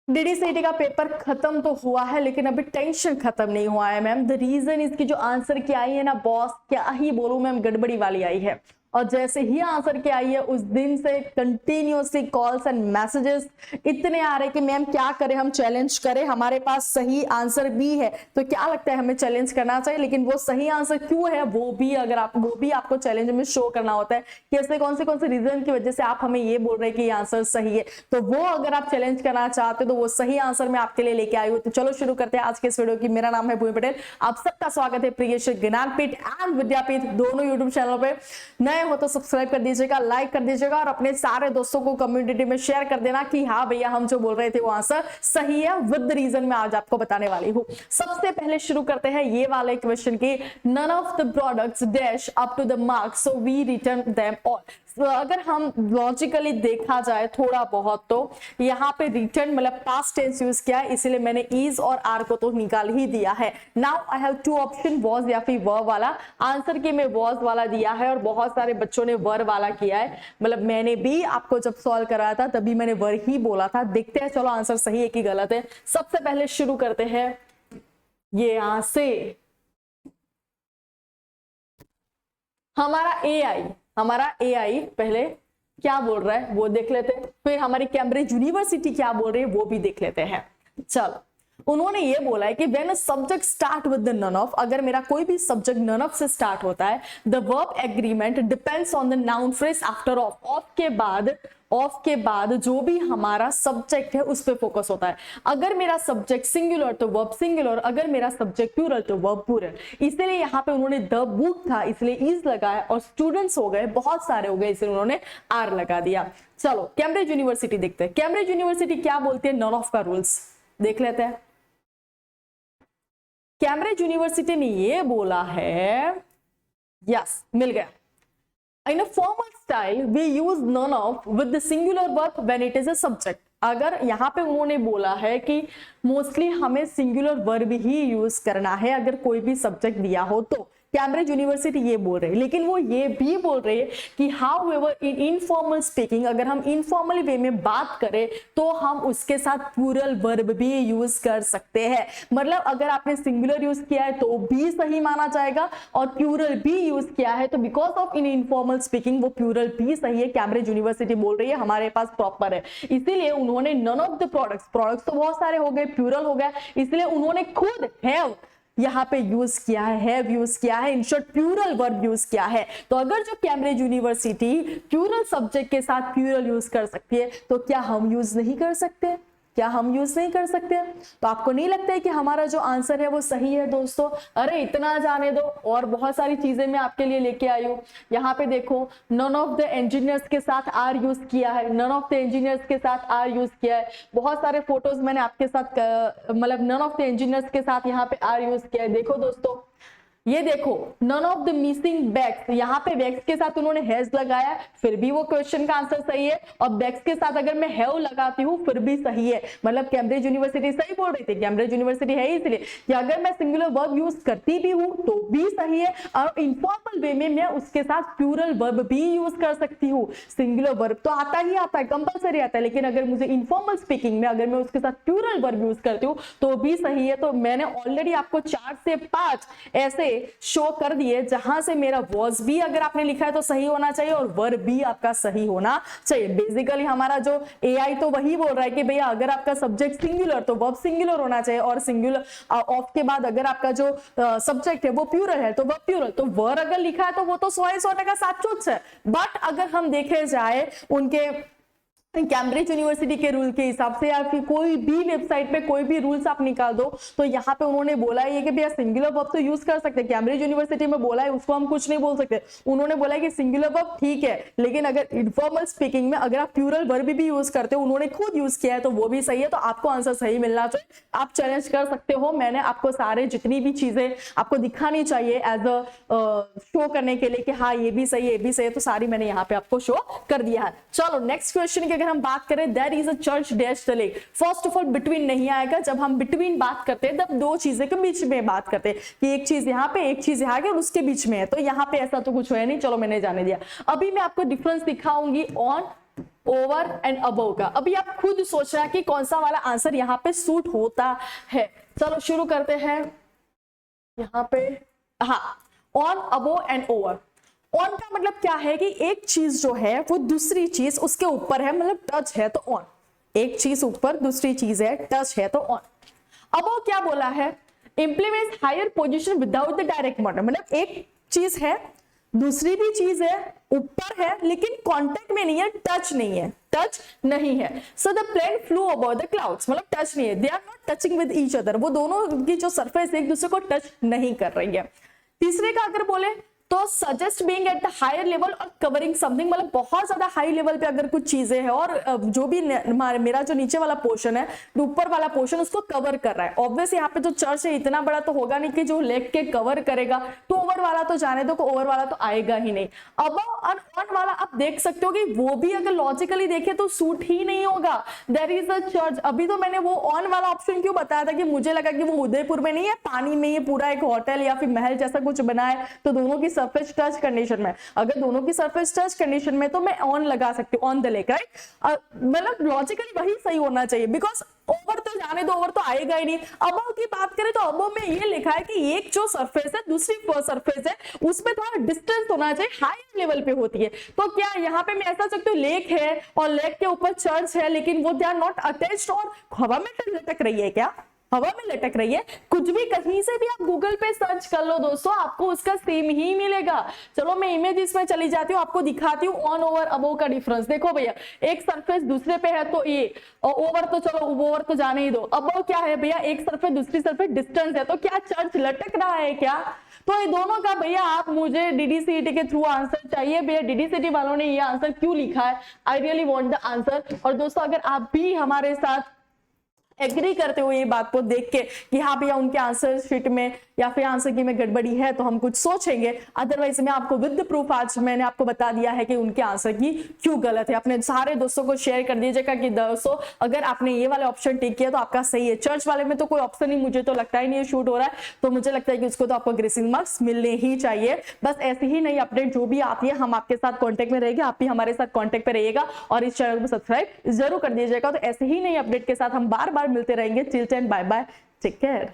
डीडीसीटी का पेपर खत्म तो हुआ है लेकिन अभी टेंशन खत्म नहीं हुआ है मैम। द रीजन इसकी जो आंसर की आई है ना बॉस, क्या ही बोलूं मैम, गड़बड़ी वाली आई है। और जैसे ही आंसर की आई है उस दिन से कंटिन्यूअसली कॉल्स एंड मैसेजेस इतने आ रहे कि मैम क्या करें, हम चैलेंज करें, हमारे पास सही आंसर भी है तो क्या लगता है हमें चैलेंज करना चाहिए, लेकिन वो सही आंसर क्यों है वो भी आपको चैलेंज में शो करना होता है कि ऐसे कौन से रीजन की वजह से आप हमें ये बोल रहे हैं कि ये आंसर सही है। तो वो अगर आप चैलेंज करना चाहते हो तो वो सही आंसर मैं आपके लिए लेके आई हूँ। तो चलो शुरू करते हैं आज के इस वीडियो की। मेरा नाम है भूमि पटेल, आप सबका स्वागत है प्रियेश ज्ञानपीठ एंड विद्यापीठ दोनों यूट्यूब चैनलों पे। नए हो तो सब्सक्राइब कर दीजिएगा, लाइक कर दीजिएगा और अपने सारे दोस्तों को कम्युनिटी में शेयर कर देना कि हाँ भैया हम जो बोल रहे थे वो आंसर सही है विद रीजन मैं आज आपको बताने वाली हूँ। सबसे पहले शुरू करते हैं ये वाले क्वेश्चन की। None of the products dash up to the mark so we return them all. अगर हम लॉजिकली देखा जाए थोड़ा बहुत तो यहाँ पे रिटर्न मतलब पास्ट टेंस यूज किया है, इसलिए मैंने इज और आर को तो निकाल ही दिया है। Now I have two option, was या फिर वर वाला। आंसर के में वॉज वाला दिया है और बहुत सारे बच्चों ने वर वाला किया है, मतलब मैंने भी आपको जब सॉल्व कराया था तभी मैंने वर ही बोला था। देखते हैं चलो आंसर सही है कि गलत है। सबसे पहले शुरू करते हैं ये यहां से। हमारा एआई पहले क्या बोल रहा है वो देख लेते हैं, फिर हमारी कैम्ब्रिज यूनिवर्सिटी क्या बोल रही है वो भी देख लेते हैं। चलो, उन्होंने ये बोला है कि when a subject start with the none of, अगर मेरा कोई भी सब्जेक्ट नन ऑफ से स्टार्ट होता है, the verb agreement depends on the noun phrase after of. Of के बाद जो भी हमारा सब्जेक्ट है उस पे फोकस होता है। अगर मेरा सब्जेक्ट सिंगुलर तो वर्ब सिंगुलर, अगर मेरा सब्जेक्ट प्लूरल तो वर्ब प्लूरल। इसलिए यहाँ पे उन्होंने द बुक था इसलिए इज लगाया और स्टूडेंट्स हो गए बहुत सारे हो गए इसलिए उन्होंने आर लगा दिया। चलो कैम्ब्रिज यूनिवर्सिटी देखते हैं, कैम्ब्रिज यूनिवर्सिटी क्या बोलती है नन ऑफ का रूल्स देख लेते हैं। कैम्ब्रिज यूनिवर्सिटी ने ये बोला है, यस मिल गया। In a formal style, we use none of with the singular verb when it is a subject. अगर यहाँ पे उन्होंने बोला है कि मोस्टली हमें सिंगुलर वर्ब ही यूज करना है अगर कोई भी सब्जेक्ट दिया हो तो। कैम्ब्रिज यूनिवर्सिटी ये बोल रहे हैं, लेकिन वो ये भी बोल रहे हैं कि how ever in informal speaking, अगर हम इनफॉर्मल वे में बात करें तो हम उसके साथ प्लूरल वर्ब भी यूज कर सकते हैं। मतलब अगर आपने सिंगुलर यूज किया है तो भी सही माना जाएगा और प्लूरल भी यूज किया है तो because of in informal speaking वो प्लूरल भी सही है। कैम्ब्रिज यूनिवर्सिटी बोल रही है हमारे पास प्रॉपर है, इसीलिए उन्होंने नन ऑफ द प्रोडक्ट्स तो बहुत सारे हो गए, प्लूरल हो गया, इसलिए उन्होंने खुद हैव यहाँ पे यूज किया है, हैव यूज किया है, in short plural verb use किया है। तो अगर जो कैम्ब्रिज यूनिवर्सिटी प्लूरल सब्जेक्ट के साथ प्लूरल यूज कर सकती है तो क्या हम यूज नहीं कर सकते? क्या हम यूज नहीं कर सकते? तो आपको नहीं लगता है कि हमारा जो आंसर है वो सही है दोस्तों? अरे इतना जाने दो, और बहुत सारी चीजें मैं आपके लिए लेके आई हूँ। यहाँ पे देखो नन ऑफ द इंजीनियर्स के साथ आर यूज किया है, नन ऑफ द इंजीनियर्स के साथ आर यूज किया है। बहुत सारे फोटोज मैंने आपके साथ मतलब नन ऑफ द इंजीनियर्स के साथ यहाँ पे आर यूज किया है। देखो दोस्तों, ये देखो none of the missing bags, यहाँ पे बैग्स के साथ उन्होंने हैज लगाया फिर भी वो क्वेश्चन का आंसर सही है, और बैग्स के साथ अगर मैं हैव लगाती हूँ फिर भी सही है। मतलब कैम्ब्रिज यूनिवर्सिटी सही बोल रही थी, कैम्ब्रिज यूनिवर्सिटी है इसलिए कि अगर मैं सिंगुलर वर्ब यूज करती भी हूँ तो भी सही है, और इनफॉर्मल वे में मैं उसके साथ प्लूरल वर्ब भी यूज कर सकती हूँ। सिंगुलर वर्ब तो आता ही आता है, कंपल्सरी आता है, लेकिन अगर मुझे इनफॉर्मल स्पीकिंग में अगर मैं उसके साथ प्लूरल वर्ब यूज करती हूँ तो भी सही है। तो मैंने ऑलरेडी आपको 4 से 5 ऐसे शो कर दिए जहां से मेरा वॉज भी अगर आपने लिखा है तो सही होना चाहिए और वर्ब भी आपका सही होना चाहिए। बेसिकली हमारा जो एआई तो वही बोल रहा है कि भैया अगर आपका सब्जेक्ट सिंगुलर तो वर्ब सिंगुलर होना चाहिए, और सिंगुलर ऑफ के बाद अगर आपका जो सब्जेक्ट है वो प्लूरल है तो वर्ब प्लूरल। तो वर्ब अगर लिखा है तो वो तो 100% सच है। बट अगर हम देखे जाए उनके कैम्ब्रिज यूनिवर्सिटी के रूल के हिसाब से या फिर कोई भी वेबसाइट पे कोई भी रूल्स आप निकाल दो तो यहाँ पे उन्होंने बोला है कि भैया सिंगुलर वर्ब तो यूज कर सकते हैं। कैम्ब्रिज यूनिवर्सिटी में बोला है उसको हम कुछ नहीं बोल सकते, उन्होंने बोला है कि सिंगुलर वर्ब ठीक है, लेकिन अगर इनफॉर्मल स्पीकिंग में अगर आप प्लूरल वर्ब भी यूज करते हो, उन्होंने खुद यूज किया है तो वो भी सही है। तो आपको आंसर सही मिलना चाहिए, आप चैलेंज कर सकते हो। मैंने आपको सारे जितनी भी चीजें आपको दिखानी चाहिए एज अ शो करने के लिए कि हाँ ये भी सही है ये भी सही है, तो सारी मैंने यहाँ पे आपको शो कर दिया है। चलो नेक्स्ट क्वेश्चन की अगर हम बात करें, there is a church dash the lake. First of all between नहीं आएगा, जब हम बिटवीन बात करते हैं तब दो चीजें के बीच में बात करते हैं कि एक चीज यहाँ पे एक चीज यहाँ के और उसके बीच में है, तो यहाँ पे ऐसा तो कुछ है नहीं। चलो मैंने जाने दिया। अभी मैं आपको डिफरेंस दिखाऊंगी ऑन ओवर एंड अबव का। अभी आप खुद सोचना कि कौन सा वाला आंसर यहाँ पे सूट होता है। चलो शुरू करते हैं यहाँ पे। हाँ, on, above and over. On का मतलब क्या है कि एक चीज जो है वो दूसरी चीज उसके ऊपर है, मतलब टच है तो ऑन। एक चीज ऊपर दूसरी चीज है, टच है तो ऑन। अबव क्या बोला है, implement higher position without the direct model, मतलब एक चीज है दूसरी भी चीज है ऊपर है लेकिन कांटेक्ट में नहीं है, टच नहीं है, टच नहीं है। So the plane flew above the clouds, मतलब टच नहीं है, they are not touching with each other, वो दोनों की जो सरफेस एक दूसरे को टच नहीं कर रही है। तीसरे का अगर बोले तो suggest being at the higher level और कवरिंग समथिंग, मतलब बहुत ज्यादा हाई लेवल पे अगर कुछ चीजें हैं और जो भी मेरा जो नीचे वाला पोर्शन है, ऊपर वाला पोर्शन उसको कवर कर रहा है। ऑब्वियस यहाँ पे जो चर्च है इतना बड़ा तो होगा नहीं कि जो लेग के कवर करेगा, तो ओवर वाला तो जाने दो, ओवर वाला तो आएगा ही नहीं। अब ऑन वाला आप देख सकते हो कि वो भी अगर लॉजिकली देखे तो सूट ही नहीं होगा। देयर इज अ चर्च, अभी तो मैंने वो ऑन वाला ऑप्शन क्यों बताया था कि मुझे लगा कि वो उदयपुर में नहीं है, पानी में ये पूरा एक होटल या फिर महल जैसा कुछ बना है, तो दोनों की सरफेस टच कंडीशन में, अगर दोनों की सरफेस टच कंडीशन में तो मैं ऑन लगा सकती हूँ, ऑन द लेक, राइट। मतलब लॉजिकली वही सही होना चाहिए, बिकॉज ओवर तो जाने दो, ओवर तो आएगा ही नहीं। अबव की बात करें तो अबव में ये लिखा है कि एक जो सरफेस है दूसरी सरफेस है उसमें थोड़ा डिस्टेंस होना चाहिए, हायर लेवल पे होती है। तो क्या यहाँ पे मैं ऐसा सकती हूँ लेक है और लेक के ऊपर चर्च है लेकिन वो दे आर नॉट अटैच्ड और हवा में लटक रही है, क्या हवा में लटक रही है? कुछ भी कहीं से भी आप गूगल पे सर्च कर लो दोस्तों, आपको उसका सेम ही मिलेगा। चलो मैं इमेजेस में चली जाती हूँ, आपको दिखाती हूँ ऑन ओवर अबव का डिफरेंस। देखो भैया, एक सरफेस दूसरे पे है तो ये, और ओवर तो चलो ओवर तो जाने ही दो। अबव क्या है भैया, एक सरफेस दूसरी सरफेस डिस्टेंस है, तो क्या चर्च लटक रहा है क्या? तो ये दोनों का भैया आप मुझे डीडीसीटी के थ्रू आंसर चाहिए। भैया डीडीसीटी वालों ने ये आंसर क्यों लिखा है, I really want the answer. और दोस्तों अगर आप भी हमारे साथ एग्री करते हो ये बात को देख के कि हाँ भैया उनके आंसर शीट में या फिर आंसर की में गड़बड़ी है, तो हम कुछ सोचेंगे। अदरवाइज मैं आपको विद प्रूफ आज मैंने आपको बता दिया है कि उनके आंसर की क्यों गलत है। अपने सारे दोस्तों को शेयर कर दीजिएगा कि दोस्तों अगर आपने ये वाले ऑप्शन टिक किया तो आपका सही है। चर्च वाले में तो कोई ऑप्शन ही मुझे तो लगता ही नहीं शूट हो रहा है, तो मुझे लगता है कि उसको तो आपको ग्रेसिंग मार्क्स मिलने ही चाहिए। बस ऐसी ही नई अपडेट जो भी आती है हम आपके साथ कॉन्टेक्ट में रहेंगे, आप भी हमारे साथ कॉन्टेक्ट पे रहिएगा और इस चैनल को सब्सक्राइब जरूर कर दीजिएगा। तो ऐसे ही नई अपडेट के साथ हम बार बार मिलते रहेंगे। Till then bye bye, take care.